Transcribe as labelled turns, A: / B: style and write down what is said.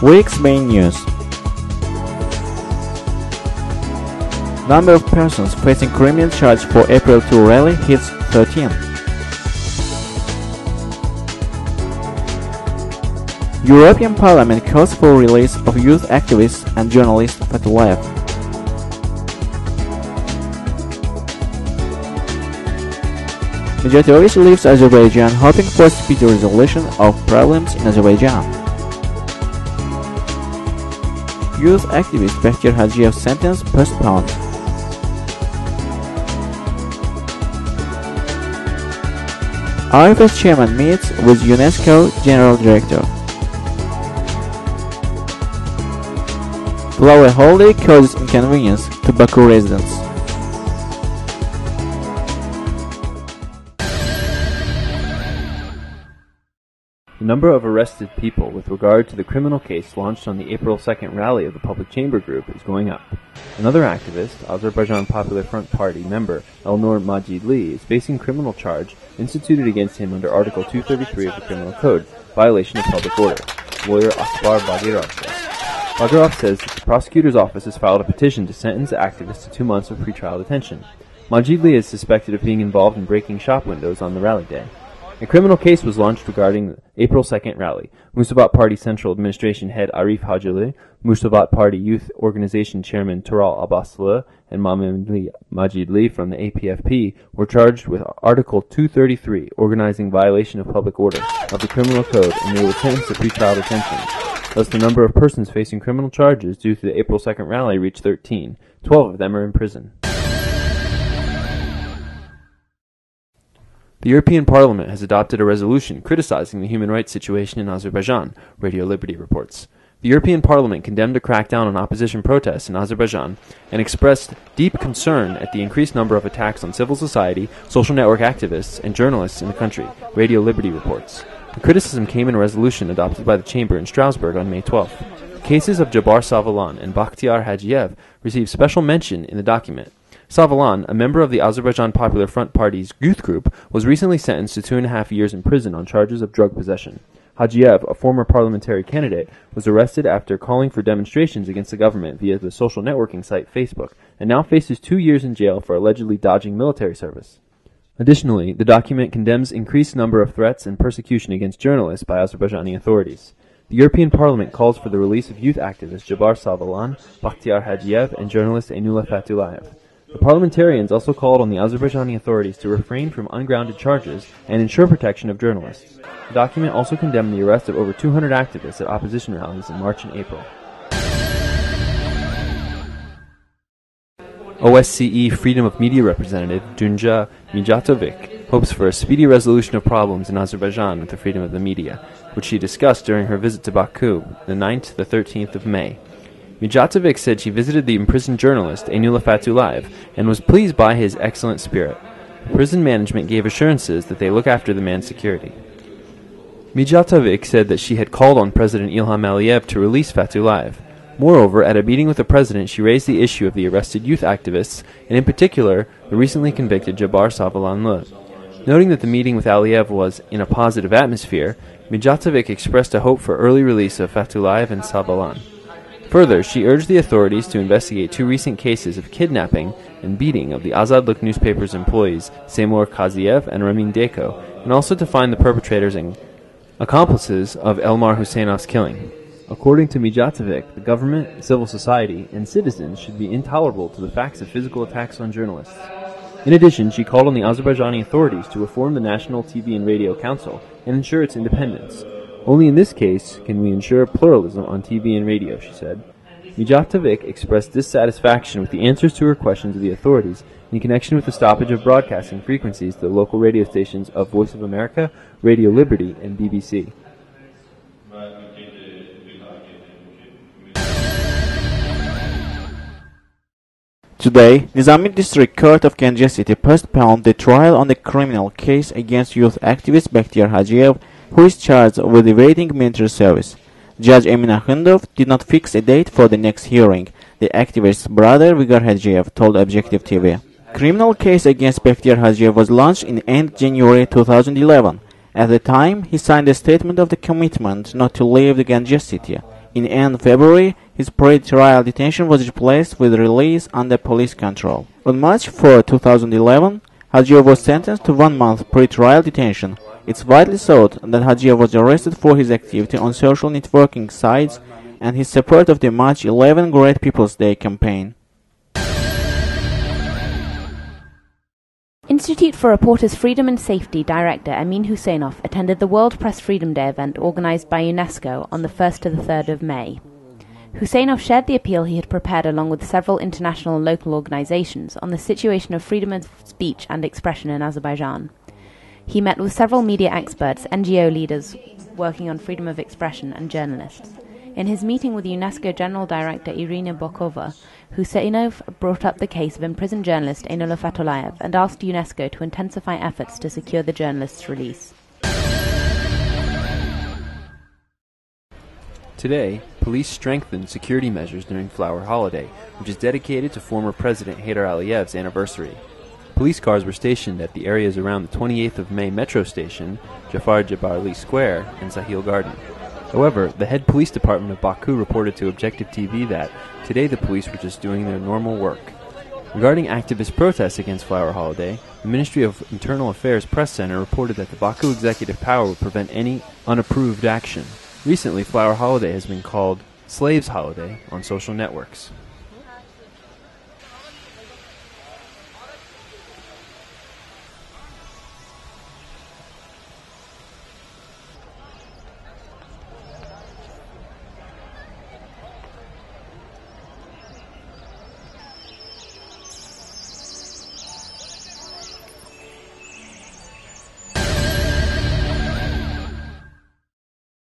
A: Week's main news. Number of persons facing criminal charge for April 2 rally hits 13. European Parliament calls for release of youth activist and journalist Fatullayev. Mijatovic leaves Azerbaijan hoping for speedy resolution of problems in Azerbaijan. Youth activist Bakir Hajiyev's sentence postponed. IFS chairman meets with UNESCO General Director. Flower holiday causes inconvenience to Baku residents.
B: The number of arrested people with regard to the criminal case launched on the April 2nd rally of the Public Chamber Group is going up. Another activist, Azerbaijan Popular Front Party member Elnur Mammadli, is facing criminal charge instituted against him under Article 233 of the Criminal Code, violation of public order. Lawyer Akbar Bagirov says. Bagirov says that the prosecutor's office has filed a petition to sentence the activist to 2 months of pretrial detention. Mammadli is suspected of being involved in breaking shop windows on the rally day. A criminal case was launched regarding the April 2nd rally. Musavat Party Central Administration head Arif Hajili, Musavat Party Youth Organization Chairman Tural Abbaslı, and Mammadli from the APFP were charged with Article 233, organizing violation of public order, of the Criminal Code, and they were sentenced to pretrial detention. Thus, the number of persons facing criminal charges due to the April 2nd rally reached 13. 12 of them are in prison. The European Parliament has adopted a resolution criticizing the human rights situation in Azerbaijan, Radio Liberty reports. The European Parliament condemned a crackdown on opposition protests in Azerbaijan and expressed deep concern at the increased number of attacks on civil society, social network activists, and journalists in the country, Radio Liberty reports. The criticism came in a resolution adopted by the Chamber in Strasbourg on May 12th. The cases of Jabar Savalan and Bakir Hajiyev received special mention in the document. Savalan, a member of the Azerbaijan Popular Front Party's youth group, was recently sentenced to 2.5 years in prison on charges of drug possession. Hajiyev, a former parliamentary candidate, was arrested after calling for demonstrations against the government via the social networking site Facebook, and now faces 2 years in jail for allegedly dodging military service. Additionally, the document condemns increased number of threats and persecution against journalists by Azerbaijani authorities. The European Parliament calls for the release of youth activist Jabar Savalan, Bakir Hajiyev, and journalist Elnur Mammadli. The parliamentarians also called on the Azerbaijani authorities to refrain from ungrounded charges and ensure protection of journalists. The document also condemned the arrest of over 200 activists at opposition rallies in March and April. OSCE Freedom of Media representative Dunja Mijatovic hopes for a speedy resolution of problems in Azerbaijan with the freedom of the media, which she discussed during her visit to Baku, the 9th to the 13th of May. Mijatovic said she visited the imprisoned journalist Elnur Mammadli and was pleased by his excellent spirit. Prison management gave assurances that they look after the man's security. Mijatovic said that she had called on President Ilham Aliyev to release Fatullayev. Moreover, at a meeting with the president, she raised the issue of the arrested youth activists, and in particular, the recently convicted Jabar Savalan. Noting that the meeting with Aliyev was in a positive atmosphere, Mijatovic expressed a hope for early release of Fatullayev and Savalan. Further, she urged the authorities to investigate 2 recent cases of kidnapping and beating of the Azadlık newspaper's employees, Semur Kaziev and Ramin Deko, and also to find the perpetrators and accomplices of Elmar Husseinov's killing. According to Mijatovic, the government, civil society, and citizens should be intolerable to the facts of physical attacks on journalists. In addition, she called on the Azerbaijani authorities to reform the National TV and Radio Council and ensure its independence. Only in this case can we ensure pluralism on TV and radio, she said. Mijatovic expressed dissatisfaction with the answers to her questions of the authorities in connection with the stoppage of broadcasting frequencies to the local radio stations of Voice of America, Radio Liberty, and BBC.
A: Today, Nizami District Court of Ganja City postponed the trial on the criminal case against youth activist Bakir Hajiyev, who is charged with evading military service. Judge Emin Akhundov did not fix a date for the next hearing, the activist's brother Bakir Hajiyev told Objective TV. Criminal case against Bakir Hajiyev was launched in end January 2011. At the time, he signed a statement of the commitment not to leave the Ganja City. In end February, his pre-trial detention was replaced with release under police control. On March 4, 2011, Hajiyev was sentenced to 1 month pre-trial detention. It's widely thought that Hajiyev was arrested for his activity on social networking sites and his support of the March 11 Great People's Day campaign.
C: Institute for Reporters' Freedom and Safety Director Amin Husseinov attended the World Press Freedom Day event organized by UNESCO on the 1st to the 3rd of May. Husseinov shared the appeal he had prepared along with several international and local organizations on the situation of freedom of speech and expression in Azerbaijan. He met with several media experts, NGO leaders working on freedom of expression, and journalists. In his meeting with UNESCO General Director Irina Bokova, Husseinov brought up the case of imprisoned journalist Elnur Mammadli and asked UNESCO to intensify efforts to secure the journalist's release.
B: Today, police strengthened security measures during Flower Holiday, which is dedicated to former President Heydar Aliyev's anniversary. Police cars were stationed at the areas around the 28th of May metro station, Jafar Jabarli Square, and Sahil Garden. However, the head police department of Baku reported to Objective TV that today the police were just doing their normal work. Regarding activist protests against Flower Holiday, the Ministry of Internal Affairs Press Center reported that the Baku Executive Power would prevent any unapproved action. Recently, Flower Holiday has been called Slaves Holiday on social networks.